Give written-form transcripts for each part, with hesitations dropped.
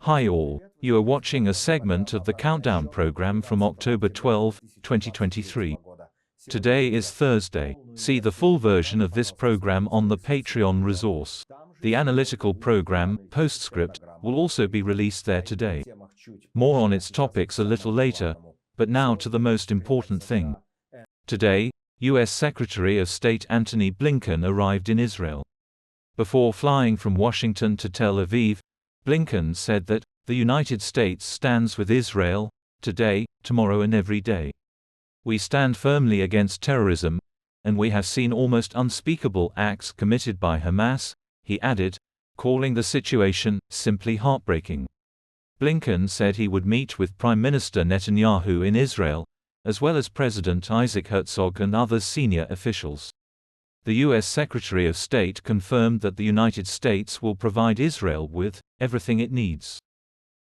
Hi all, you are watching a segment of the Countdown program from October 12, 2023. Today is Thursday. See the full version of this program on the Patreon resource. The analytical program, Postscript, will also be released there today. More on its topics a little later, but now to the most important thing. Today, U.S. Secretary of State Antony Blinken arrived in Israel. Before flying from Washington to Tel Aviv, Blinken said that the United States stands with Israel, today, tomorrow and every day. We stand firmly against terrorism, and we have seen almost unspeakable acts committed by Hamas, he added, calling the situation simply heartbreaking. Blinken said he would meet with Prime Minister Netanyahu in Israel, as well as President Isaac Herzog and other senior officials. The U.S. Secretary of State confirmed that the United States will provide Israel with everything it needs.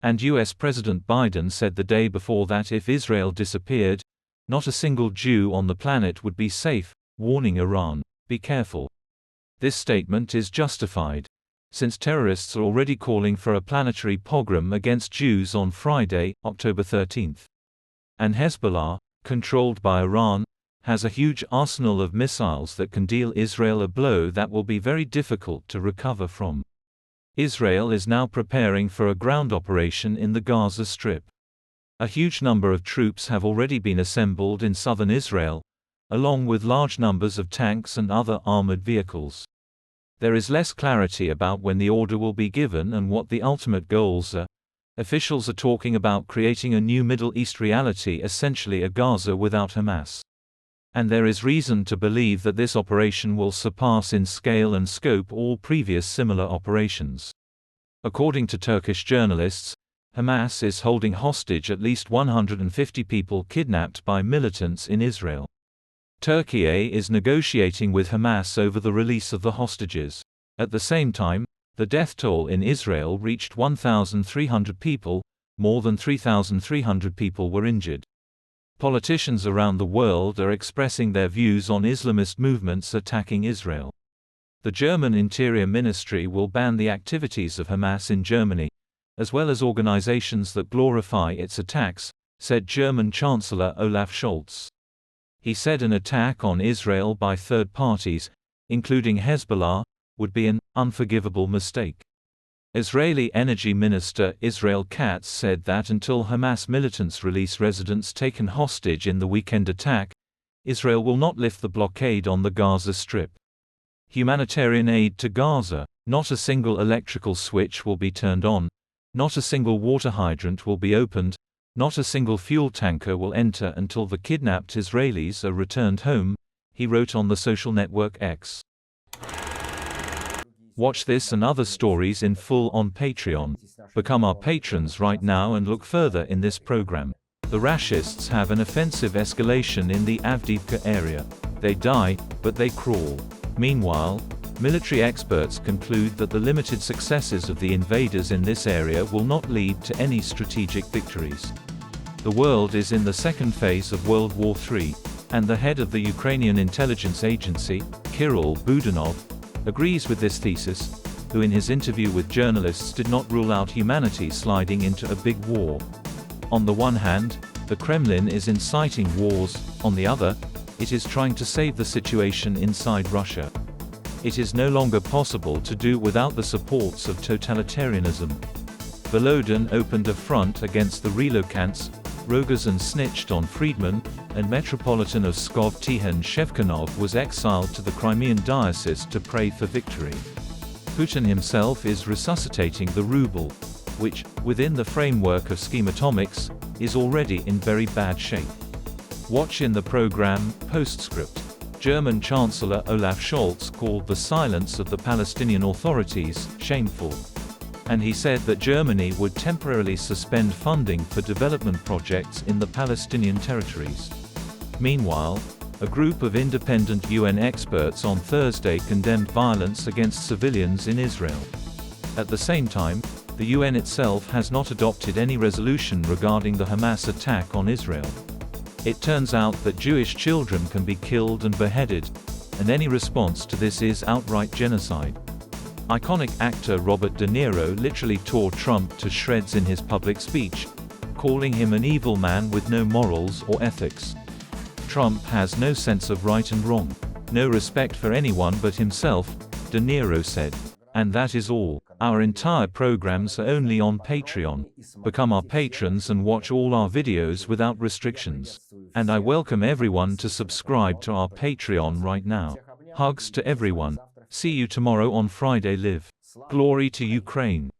And U.S. President Biden said the day before that if Israel disappeared, not a single Jew on the planet would be safe, warning Iran, be careful. This statement is justified, since terrorists are already calling for a planetary pogrom against Jews on Friday, October 13. And Hezbollah, controlled by Iran, has a huge arsenal of missiles that can deal Israel a blow that will be very difficult to recover from. Israel is now preparing for a ground operation in the Gaza Strip. A huge number of troops have already been assembled in southern Israel, along with large numbers of tanks and other armored vehicles. There is less clarity about when the order will be given and what the ultimate goals are. Officials are talking about creating a new Middle East reality, essentially a Gaza without Hamas. And there is reason to believe that this operation will surpass in scale and scope all previous similar operations. According to Turkish journalists, Hamas is holding hostage at least 150 people kidnapped by militants in Israel. Turkey is negotiating with Hamas over the release of the hostages. At the same time, the death toll in Israel reached 1,300 people, more than 3,300 people were injured. Politicians around the world are expressing their views on Islamist movements attacking Israel. The German Interior Ministry will ban the activities of Hamas in Germany, as well as organizations that glorify its attacks, said German Chancellor Olaf Scholz. He said an attack on Israel by third parties, including Hezbollah, would be an unforgivable mistake. Israeli Energy Minister Israel Katz said that until Hamas militants release residents taken hostage in the weekend attack, Israel will not lift the blockade on the Gaza Strip. Humanitarian aid to Gaza: not a single electrical switch will be turned on, not a single water hydrant will be opened, not a single fuel tanker will enter until the kidnapped Israelis are returned home, he wrote on the social network X. Watch this and other stories in full on Patreon. Become our patrons right now and look further in this program. The Rashists have an offensive escalation in the Avdiivka area. They die, but they crawl. Meanwhile, military experts conclude that the limited successes of the invaders in this area will not lead to any strategic victories. The world is in the second phase of World War III, and the head of the Ukrainian intelligence agency, Kirill Budanov, agrees with this thesis, who in his interview with journalists did not rule out humanity sliding into a big war. On the one hand, the Kremlin is inciting wars, on the other, it is trying to save the situation inside Russia. It is no longer possible to do without the supports of totalitarianism. Volodin opened a front against the relocants, Rogozin snitched on Friedman, and Metropolitan of Pskov Tikhon Shevkanov was exiled to the Crimean diocese to pray for victory. Putin himself is resuscitating the ruble, which, within the framework of schematomics, is already in very bad shape. Watch in the program, Postscript. German Chancellor Olaf Scholz called the silence of the Palestinian authorities shameful. And he said that Germany would temporarily suspend funding for development projects in the Palestinian territories. Meanwhile, a group of independent UN experts on Thursday condemned violence against civilians in Israel. At the same time, the UN itself has not adopted any resolution regarding the Hamas attack on Israel. It turns out that Jewish children can be killed and beheaded, and any response to this is outright genocide. Iconic actor Robert De Niro literally tore Trump to shreds in his public speech, calling him an evil man with no morals or ethics. Trump has no sense of right and wrong, no respect for anyone but himself, De Niro said. And that is all. Our entire programs are only on Patreon. Become our patrons and watch all our videos without restrictions. And I welcome everyone to subscribe to our Patreon right now. Hugs to everyone. See you tomorrow on Friday Live. Glory to Ukraine.